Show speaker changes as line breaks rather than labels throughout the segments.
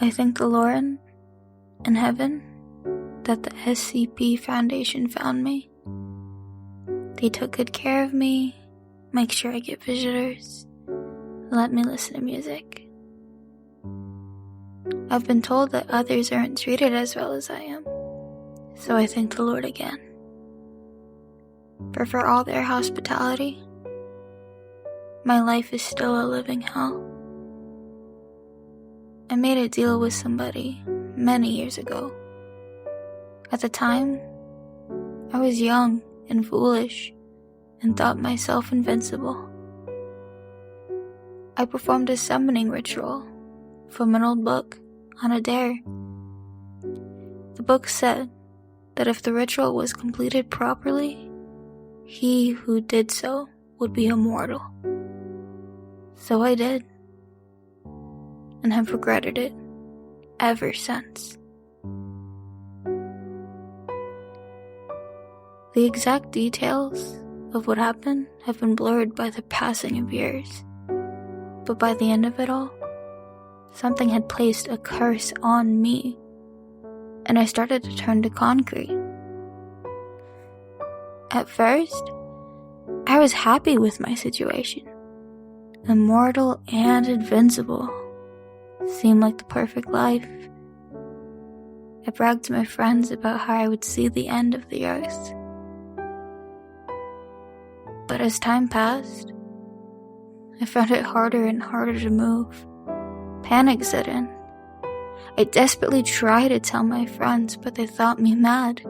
I thank the Lord in heaven that the SCP Foundation found me. They took good care of me, make sure I get visitors, let me listen to music. I've been told that others aren't treated as well as I am, so I thank the Lord again. For all their hospitality, my life is still a living hell. I made a deal with somebody many years ago. At the time, I was young and foolish and thought myself invincible. I performed a summoning ritual from an old book on a dare. The book said that if the ritual was completed properly, he who did so would be immortal. So I did, and have regretted it ever since. The exact details of what happened have been blurred by the passing of years, but by the end of it all, something had placed a curse on me, and I started to turn to concrete. At first, I was happy with my situation. Immortal and invincible seemed like the perfect life. I bragged to my friends about how I would see the end of the earth. But as time passed, I found it harder and harder to move. Panic set in. I desperately tried to tell my friends, but they thought me mad.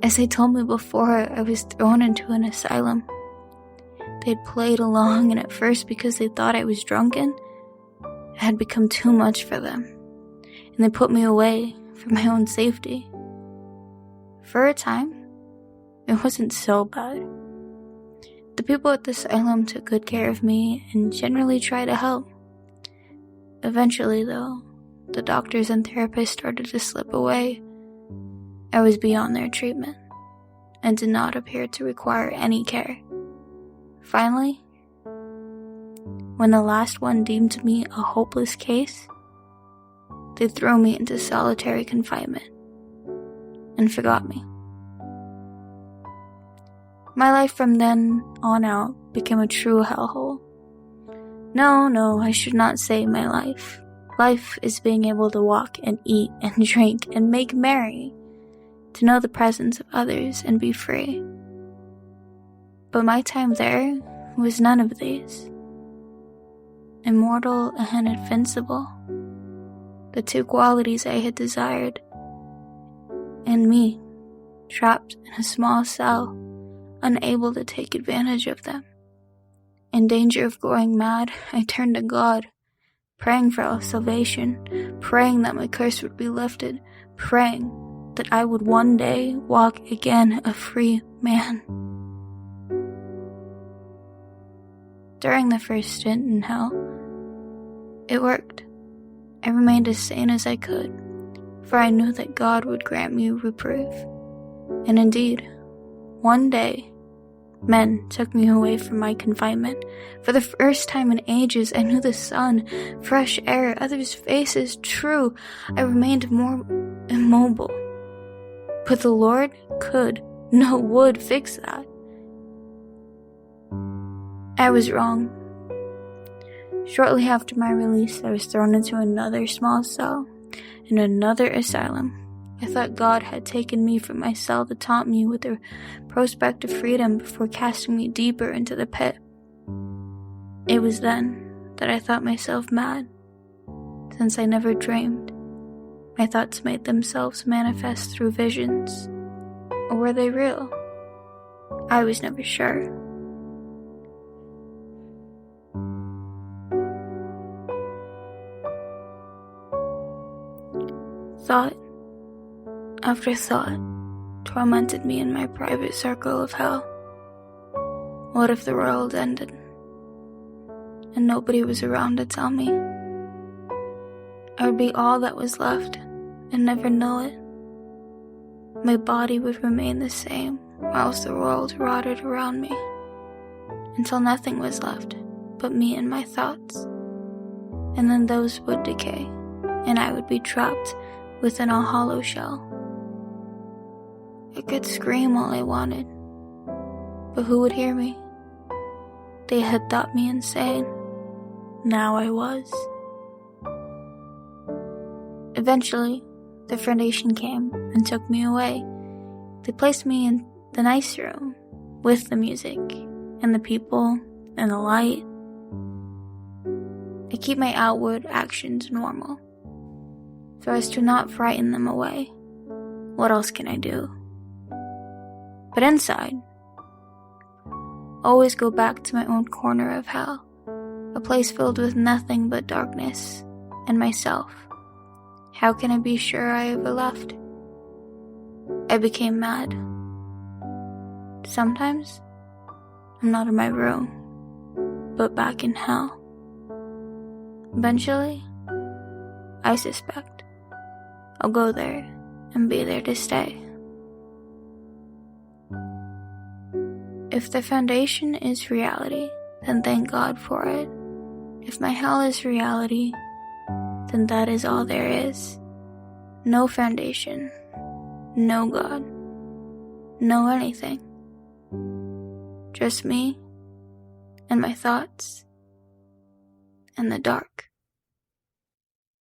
As they told me before, I was thrown into an asylum. They'd played along, and at first, because they thought I was drunken, it had become too much for them, and they put me away for my own safety. For a time, it wasn't so bad. The people at the asylum took good care of me and generally tried to help. Eventually, though, the doctors and therapists started to slip away. I was beyond their treatment and did not appear to require any care. Finally, when the last one deemed me a hopeless case, they threw me into solitary confinement and forgot me. My life from then on out became a true hellhole. No, I should not say my life. Life is being able to walk and eat and drink and make merry, to know the presence of others and be free. But my time there was none of these. Immortal and invincible, the two qualities I had desired, and me, trapped in a small cell, unable to take advantage of them. In danger of going mad, I turned to God, praying for our salvation, praying that my curse would be lifted, praying that I would one day walk again a free man. During the first stint in hell, it worked. I remained as sane as I could, for I knew that God would grant me reprieve. And indeed, one day, men took me away from my confinement. For the first time in ages, I knew the sun, fresh air, others' faces. True, I remained more immobile. But the Lord would fix that. I was wrong. Shortly after my release, I was thrown into another small cell in another asylum. I thought God had taken me from my cell to taunt me with the prospect of freedom before casting me deeper into the pit. It was then that I thought myself mad, since I never dreamed. My thoughts made themselves manifest through visions. Or were they real? I was never sure. Thought after thought tormented me in my private circle of hell. What if the world ended, and nobody was around to tell me? I would be all that was left, and never know it. My body would remain the same, whilst the world rotted around me, until nothing was left but me and my thoughts, and then those would decay and I would be trapped within a hollow shell. I could scream all I wanted, but who would hear me? They had thought me insane. Now I was. Eventually, the Foundation came and took me away. They placed me in the nice room with the music and the people and the light. I keep my outward actions normal, so as to not frighten them away. What else can I do? But inside, always go back to my own corner of hell, a place filled with nothing but darkness and myself. How can I be sure I ever left? I became mad. Sometimes, I'm not in my room, but back in hell. Eventually, I suspect I'll go there and be there to stay. If the Foundation is reality, then thank God for it. If my hell is reality, then that is all there is. No Foundation, no God, no anything. Just me and my thoughts and the dark.